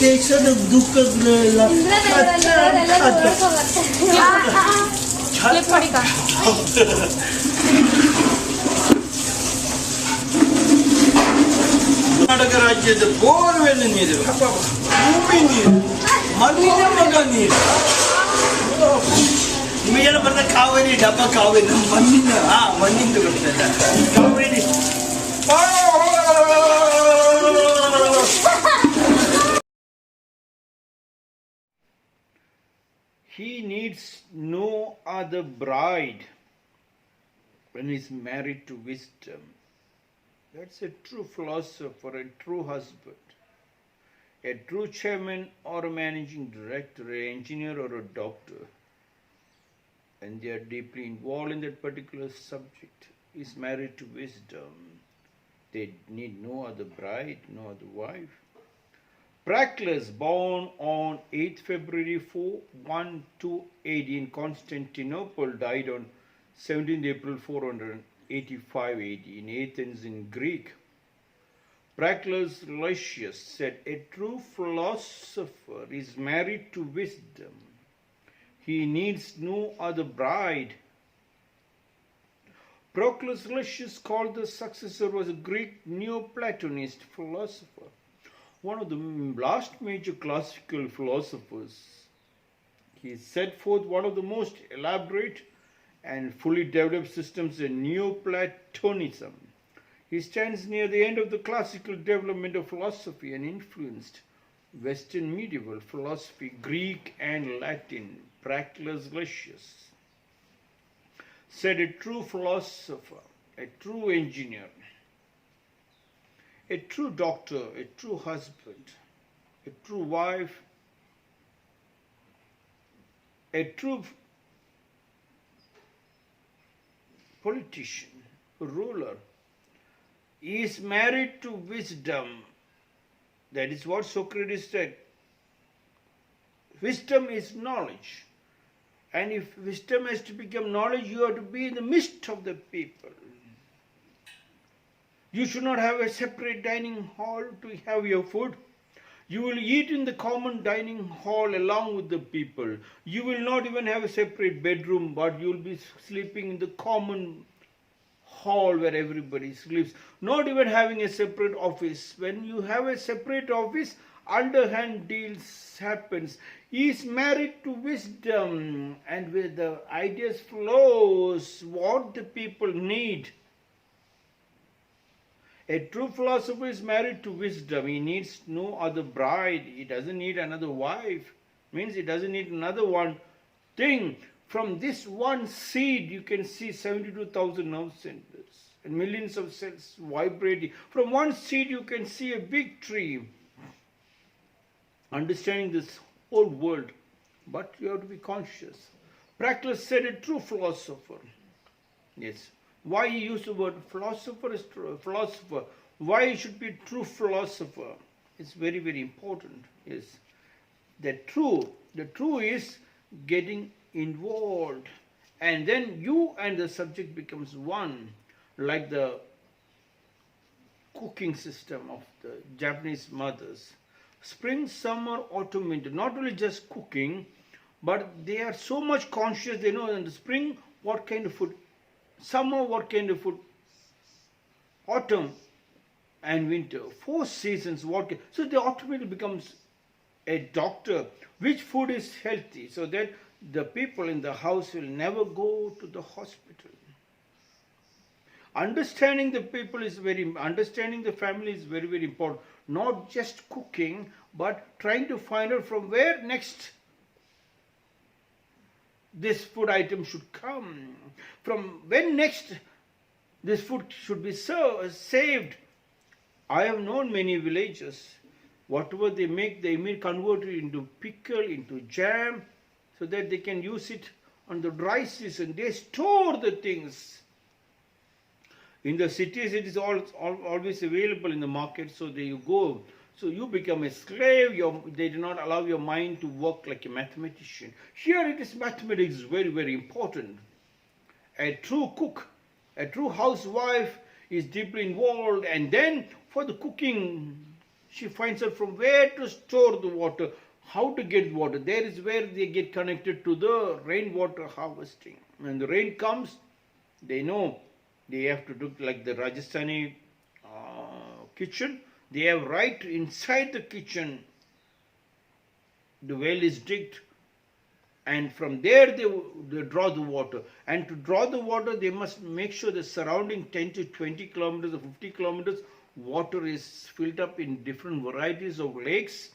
ದೇಶದ ದುಃಖಗಳೆಲ್ಲ ಕರ್ನಾಟಕ ರಾಜ್ಯದ ಬೋರ್ವೆಲ್ ನೀರು, ಭೂಮಿ ನೀರು, ಮಣ್ಣಿನ ಮಗ ನೀರು. ನಿಮಗೆಲ್ಲ ಬಂದ ಕಾವೇರಿ ಡಬ್ಬ ಕಾವೇರಿ ಮಣ್ಣಿನ ಮಣ್ಣಿಂದ ಬರ್ತದೆ Kaveri. He needs no other bride when he is married to wisdom. That's a true philosopher, a true husband, a true chairman or a managing director, an engineer or a doctor, and they are deeply involved in that particular subject, is married to wisdom. They need no other bride, no other wife. Proclus, born on 8th February 412 AD in Constantinople, died on 17th April 485 AD in Athens in Greek. Proclus Lycius said, "A true philosopher is married to wisdom. He needs no other bride." Proclus Lycius, called the successor, was a Greek Neoplatonist philosopher, one of the last major classical philosophers. He set forth one of the most elaborate and fully developed systems in Neoplatonism. He stands near the end of the classical development of philosophy and influenced Western medieval philosophy, Greek and Latin. Proclus Lycius said, "A true philosopher, a true engineer, a true doctor, a true husband, a true wife, a true politician, ruler, is married to wisdom." That is what Socrates said. Wisdom is knowledge. And if wisdom has to become knowledge, you have to be in the midst of the people. You should not have a separate dining hall to have your food. You will eat in the common dining hall along with the people. You will not even have a separate bedroom, but you will be sleeping in the common hall where everybody sleeps. Not even having a separate office. When you have a separate office, underhand deals happens. He is married to wisdom, and with the ideas flows what the people need. A true philosopher is married to wisdom. He needs no other bride. He doesn't need another wife. Means he doesn't need another one thing. From this one seed, you can see 72,000 nerve centers and millions of cells vibrating. From one seed, you can see a big tree. Understanding this whole world, but you have to be conscious. Proclus said, "A true philosopher." Yes. Why he used the word philosopher is true. Philosopher. Why he should be a true philosopher? It's very, very important. Yes. The true is getting involved. And then you and the subject becomes one. Like the cooking system of the Japanese mothers. Spring, summer, autumn, winter. Not only just cooking, but they are so much conscious. They know in the spring what kind of food. Summer, what kind of food? Autumn and winter. 4 seasons. So they automatically becomes a doctor. Which food is healthy? So that the people in the house will never go to the hospital. Understanding the people is understanding the family is very, very important. Not just cooking, but trying to find out from where next this food item should come. From when next this food should be saved. I have known many villages. Whatever they make, they may convert it into pickle, into jam, so that they can use it on the dry season. They store the things. In the cities, it is always available in the market, so there you go. So you become a slave. They do not allow your mind to work like a mathematician. Here it is mathematics is very, very important. A true cook, a true housewife is deeply involved, and then for the cooking, She finds out from where to store the water, how to get water. There is where they get connected to the rainwater harvesting. When the rain comes, they know they have to do like the Rajasthani kitchen. They have right inside the kitchen, the well is digged, and from there they draw the water. And to draw the water, they must make sure the surrounding 10 to 20 kilometers or 50 kilometers, water is filled up in different varieties of lakes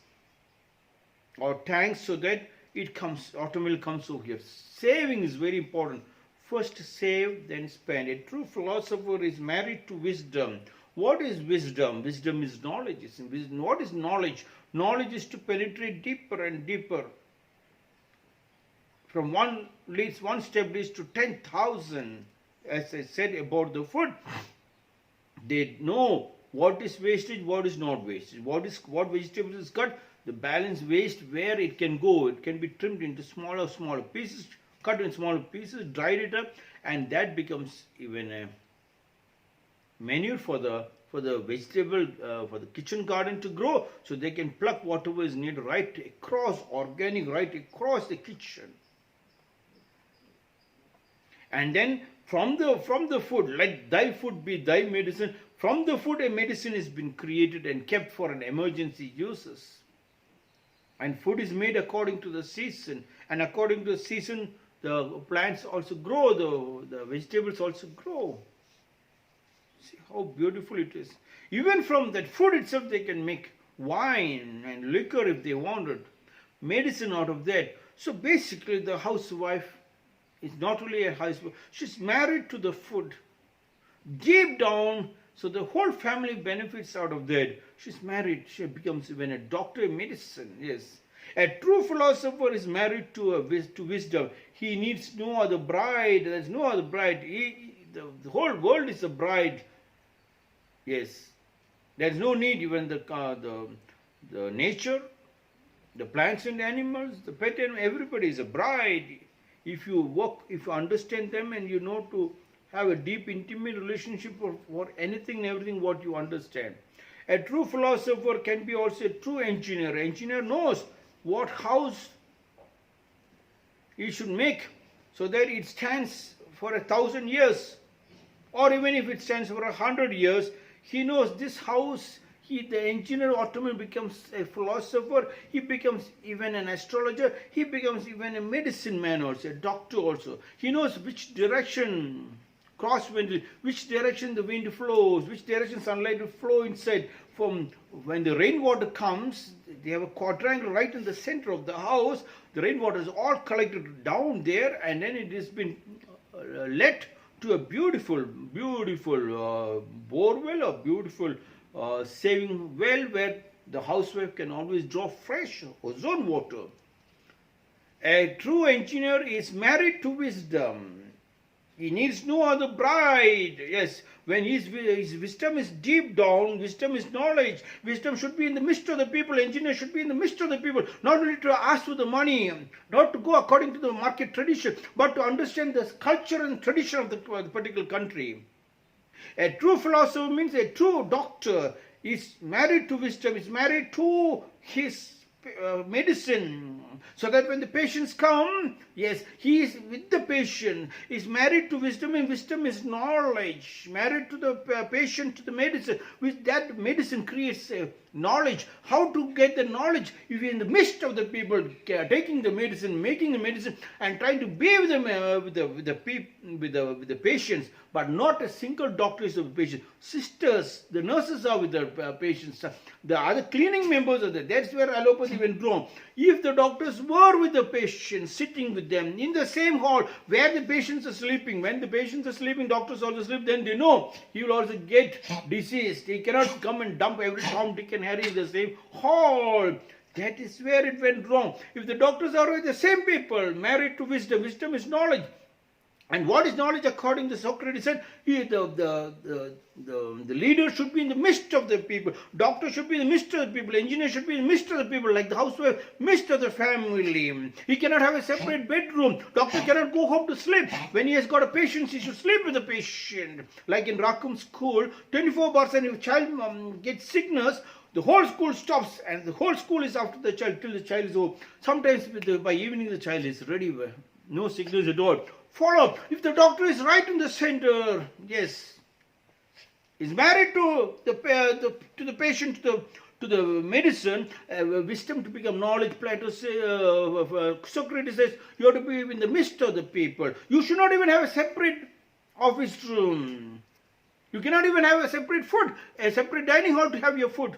or tanks, so that it comes, automatically comes over here. Saving is very important. First save, then spend. A true philosopher is married to wisdom. What is wisdom? Wisdom is knowledge. What is knowledge? Knowledge is to penetrate deeper and deeper. From one step leads to 10,000. As I said about the food, they know what is wastage, what is not wastage, what vegetables is cut, the balance waste, where it can go. It can be trimmed into smaller pieces, cut in smaller pieces, dried it up, and that becomes even a manure for the vegetable, for the kitchen garden to grow, so they can pluck whatever is needed right across, organic, right across the kitchen. And then from the food, let thy food be thy medicine. From the food, a medicine has been created and kept for an emergency uses. And food is made according to the season, and according to the season, the plants also grow, the vegetables also grow. See how beautiful it is. Even from that food itself, they can make wine and liquor if they wanted, medicine out of that. So basically, the housewife is not only a housewife, she's married to the food. Deep down, so the whole family benefits out of that. She's married, she becomes even a doctor of medicine, yes. A true philosopher is married to wisdom. He needs no other bride. There's no other bride. The whole world is a bride. Yes. There's no need, even the nature, the plants and animals, the pet animal, everybody is a bride. If you understand them, and you know to have a deep, intimate relationship for anything and everything what you understand. A true philosopher can be also a true engineer. Engineer knows what house he should make so that it stands for 1,000 years, or even if it stands for 100 years, he knows this house. The engineer automatically becomes a philosopher. He becomes even an astrologer. He becomes even a medicine man also, a doctor also. He knows which direction crosswind, which direction the wind flows, which direction sunlight will flow inside. From when the rainwater comes, they have a quadrangle right in the center of the house. The rainwater is all collected down there, and then it has been let to a beautiful borewell or beautiful saving well, where the housewife can always draw fresh ozone water. A true engineer is married to wisdom. He needs no other bride. Yes, when his wisdom is deep down, wisdom is knowledge. Wisdom should be in the midst of the people. Engineer should be in the midst of the people. Not only to ask for the money, not to go according to the market tradition, but to understand the culture and tradition of the particular country. A true philosopher means a true doctor is married to wisdom, is married to his medicine, so that when the patients come, yes, he is with the patient, is married to wisdom, and wisdom is knowledge, married to the patient, to the medicine, which that medicine creates knowledge. How to get the knowledge? If you're in the midst of the people, taking the medicine, making the medicine, and trying to be with them, with the patients, but not a single doctor is with the patient. Sisters, the nurses are with the patients. The other cleaning members are there. That's where allopathy went wrong. If the doctors were with the patients, sitting with them in the same hall where the patients are sleeping, when the patients are sleeping, doctors also sleep, then they know he will also get disease. He cannot come and dump every Tom, Dick and Harry in the same hall. That is where it went wrong. If the doctors are with the same people, married to wisdom, wisdom is knowledge. And what is knowledge? According to Socrates said, the leader should be in the midst of the people. Doctor should be in the midst of the people. Engineer should be in the midst of the people, like the housewife, midst of the family. He cannot have a separate bedroom. Doctor cannot go home to sleep. When he has got a patient, he should sleep with the patient. Like in Rakum school, 24 hours, and if a child gets sickness, The whole school stops and the whole school is after the child till the child is home. Sometimes by evening the child is ready, no signals at all. Follow. If the doctor is right in the center, yes, is married to the patient, to the medicine, wisdom to become knowledge. Plato Socrates says you have to be in the midst of the people. You should not even have a separate office room. You cannot even have a separate food, a separate dining hall to have your food.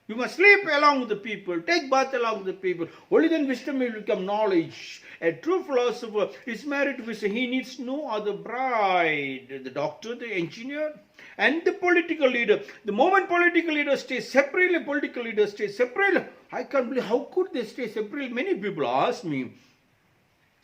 You must sleep along with the people, take bath along with the people. Only then wisdom will become knowledge. A true philosopher is married to wisdom. He needs no other bride. The doctor, the engineer, and the political leader. The moment political leaders stay separately, political leaders stay separately. I can't believe how could they stay separately. Many people ask me,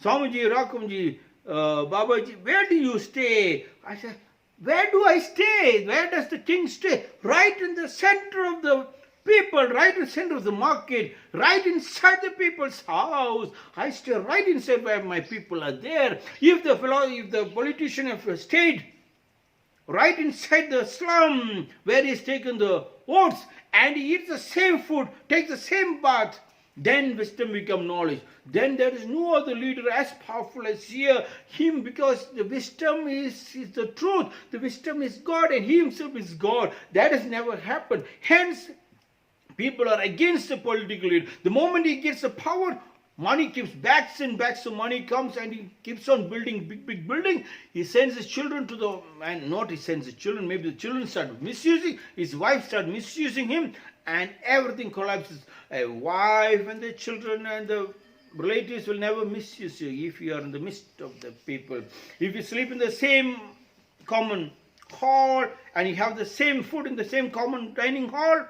Swamiji, Rakumjee, Babaji, where do you stay? I said, where do I stay? Where does the king stay? Right in the center of the people, right in the center of the market, right inside the people's house. I stay right inside where my people are there. If the politician have stayed right inside the slum where he's taken the votes and he eats the same food, takes the same bath, then wisdom becomes knowledge. Then there is no other leader as powerful as him, because the wisdom is the truth. The wisdom is God and he himself is God. That has never happened. Hence, people are against the political leader. The moment he gets the power, money keeps backs and backs of money comes and he keeps on building big building. He sends his children to the, and not he sends his children, maybe the children start misusing, his wife start misusing him, and everything collapses. A wife and the children and the relatives will never misuse you if you are in the midst of the people. If you sleep in the same common hall and you have the same food in the same common dining hall,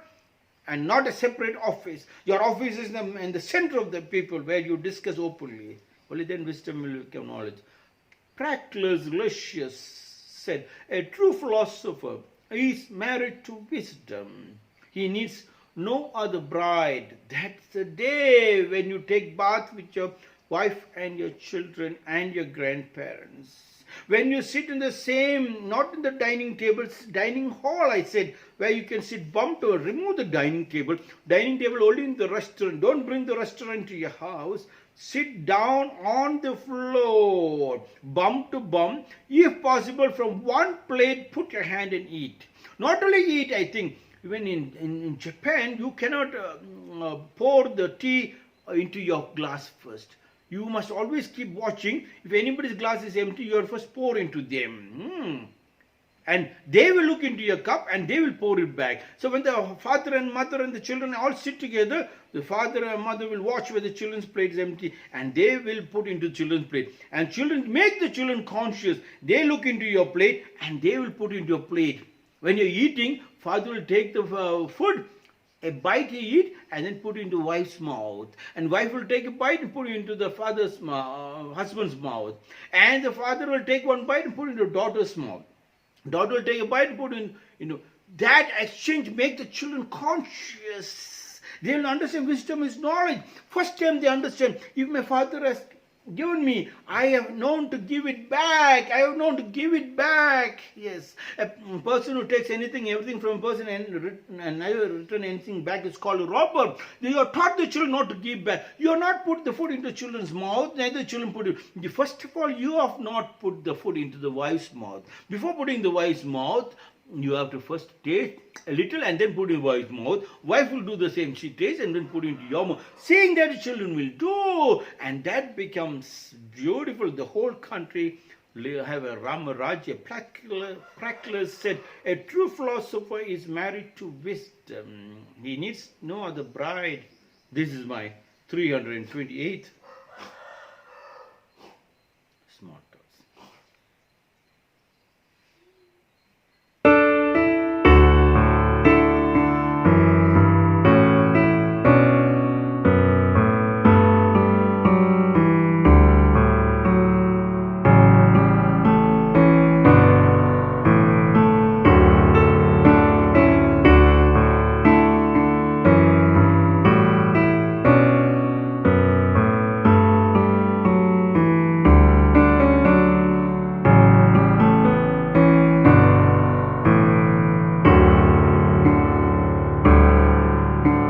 and not a separate office. Your office is in the center of the people where you discuss openly. Only then wisdom will become knowledge. Proclus Lycius said, a true philosopher is married to wisdom. He needs no other bride. That's the day when you take bath with your wife and your children and your grandparents. When you sit in the same, not in the dining tables, dining hall, I said, where you can sit bum to remove the dining table only in the restaurant. Don't bring the restaurant to your house. Sit down on the floor, bum to bum. If possible, from one plate, put your hand and eat. Not only eat, I think, even in Japan, you cannot pour the tea into your glass first. You must always keep watching. If anybody's glass is empty, you first pour into them. And they will look into your cup and they will pour it back. So when the father and mother and the children all sit together, the father and mother will watch where the children's plate is empty and they will put into children's plate. And children, make the children conscious. They look into your plate and they will put into your plate. When you're eating, father will take the food, a bite he eat and then put into wife's mouth. And wife will take a bite and put it into the husband's mouth. And the father will take one bite and put it into daughter's mouth. Daughter will take a bite and put it in, that exchange make the children conscious. They will understand wisdom is knowledge. First time they understand, if my father has given me, I have known to give it back. I have known to give it back. Yes. A person who takes everything from a person and never return anything back is called a robber. You have taught the children not to give back. You have not put the food into children's mouth, neither children put it. First of all, you have not put the food into the wife's mouth. Before putting the wife's mouth, you have to first taste a little and then put in wife's mouth. Wife will do the same. She tastes and then put into your mouth. Saying that the children will do. And that becomes beautiful. The whole country have a Ramarajya. Proclus said, a true philosopher is married to wisdom. He needs no other bride. This is my 328th